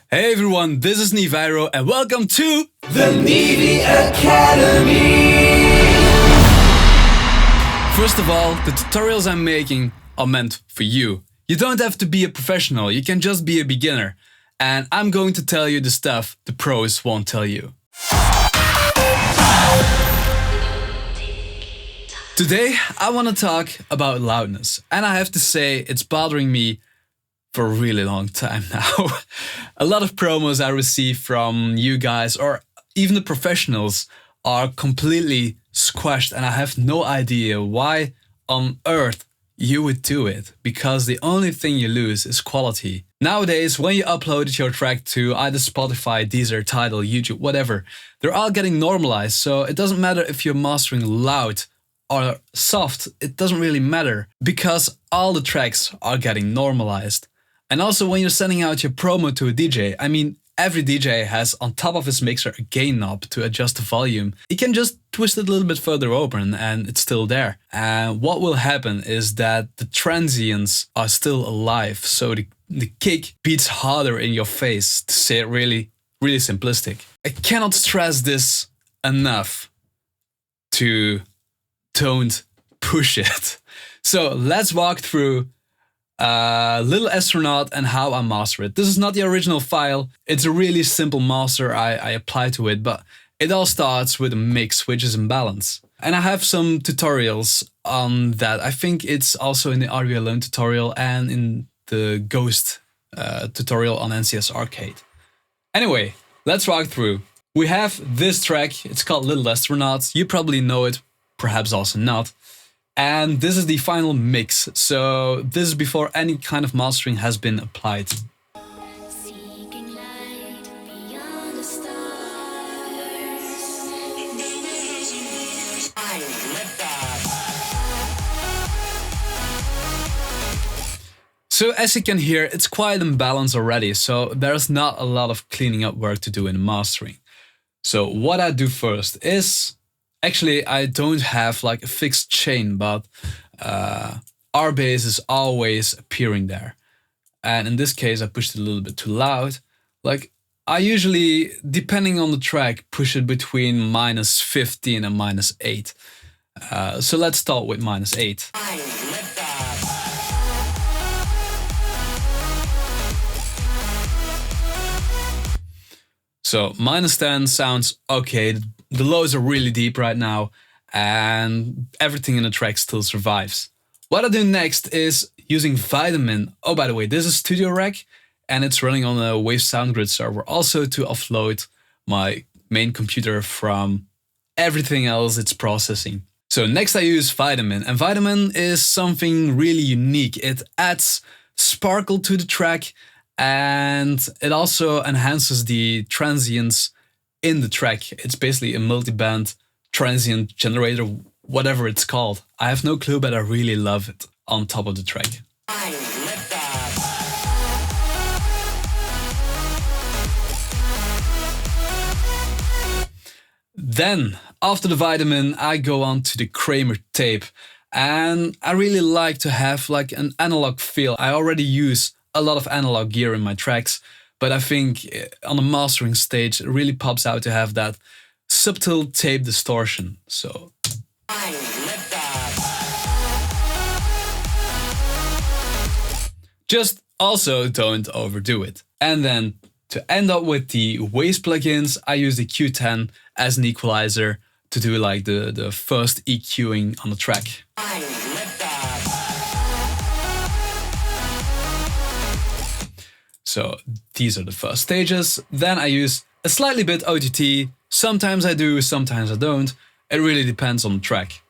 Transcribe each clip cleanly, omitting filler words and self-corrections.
Hey everyone, this is NIVIRO and welcome to the NIVI Academy! First of all, the tutorials I'm making are meant for you. You don't have to be a professional, you can just be a beginner. And I'm going to tell you the stuff the pros won't tell you. Today, I want to talk about loudness. And I have to say, it's bothering me for a really long time now. A lot of promos I receive from you guys or even the professionals are completely squashed and I have no idea why on earth you would do it, because the only thing you lose is quality. Nowadays, when you upload your track to either Spotify, Deezer, Tidal, YouTube, whatever, they're all getting normalized, so it doesn't matter if you're mastering loud or soft, it doesn't really matter, because all the tracks are getting normalized. And also when you're sending out your promo to a DJ, I mean, every DJ has on top of his mixer a gain knob to adjust the volume. He can just twist it a little bit further open and it's still there. And what will happen is that the transients are still alive. So the kick beats harder in your face, to say it really, really simplistic. I cannot stress this enough to don't push it. So let's walk through Little Astronaut and how I master it. This is not the original file. It's a really simple master I apply to it, but it all starts with a mix which is in balance. And I have some tutorials on that. I think it's also in the Audio Alone tutorial and in the Ghost tutorial on NCS Arcade. Anyway, let's walk through. We have this track. It's called Little Astronaut. You probably know it, perhaps also not. And this is the final mix, so this is before any kind of mastering has been applied. So as you can hear, it's quite in balance already, so there's not a lot of cleaning up work to do in mastering. So what I do first is, actually, I don't have like a fixed chain, but our bass is always appearing there. And in this case, I pushed it a little bit too loud. Like I usually, depending on the track, push it between -15 and -8. So let's start with -8. So -10 sounds okay. The lows are really deep right now and everything in the track still survives. What I do next is using Vitamin. Oh, by the way, this is Studio Rack and it's running on a Wave SoundGrid server, also to offload my main computer from everything else it's processing. So next I use Vitamin, and Vitamin is something really unique. It adds sparkle to the track and it also enhances the transients in the track. It's basically a multi-band transient generator, whatever it's called. I have no clue, but I really love it on top of the track. Then, after the Vitamin, I go on to the Kramer tape. And I really like to have like an analog feel. I already use a lot of analog gear in my tracks, but I think on the mastering stage, it really pops out to have that subtle tape distortion. So. Just also don't overdo it. And then to end up with the Waves plugins, I use the Q10 as an equalizer to do like the first EQing on the track. So these are the first stages. Then I use a slightly bit OTT. Sometimes I do, sometimes I don't. It really depends on the track.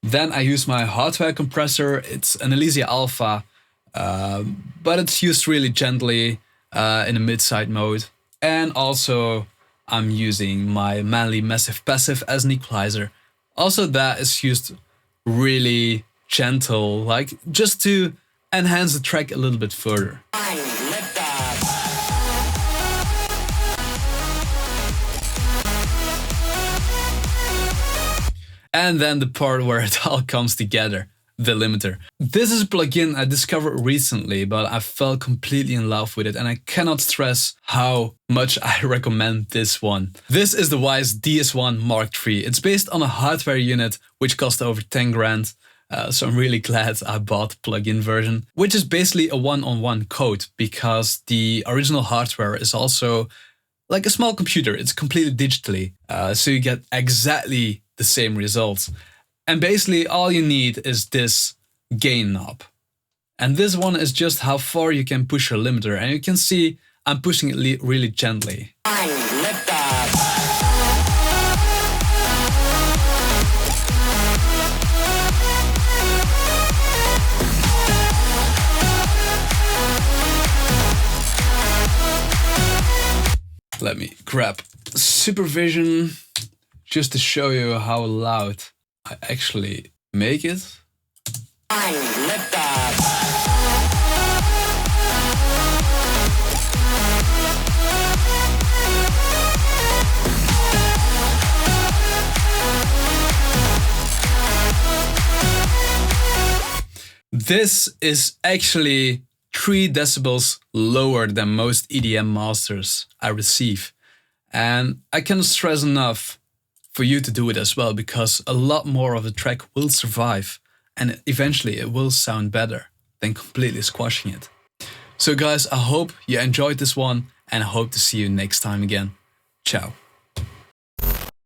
Then I use my hardware compressor. It's an Elysia Alpha, but it's used really gently in a mid-side mode. And also I'm using my Manly Massive Passive as an equalizer. Also that is used really gentle, like just to enhance the track a little bit further. And then the part where it all comes together. the limiter. This is a plugin I discovered recently, but I fell completely in love with it, and I cannot stress how much I recommend this one. This is the Wise DS1 Mark III. It's based on a hardware unit which cost over 10 grand. So I'm really glad I bought the plugin version, which is basically a one-on-one code, because the original hardware is also like a small computer. It's completely digitally, so you get exactly the same results. And basically all you need is this gain knob. And this one is just how far you can push your limiter. And you can see I'm pushing it really gently. Let me grab supervision just to show you how loud I actually make it. This is actually 3 decibels lower than most EDM masters I receive. And I cannot stress enough for you to do it as well, because a lot more of the track will survive and eventually it will sound better than completely squashing it. So guys, I hope you enjoyed this one and I hope to see you next time again. Ciao.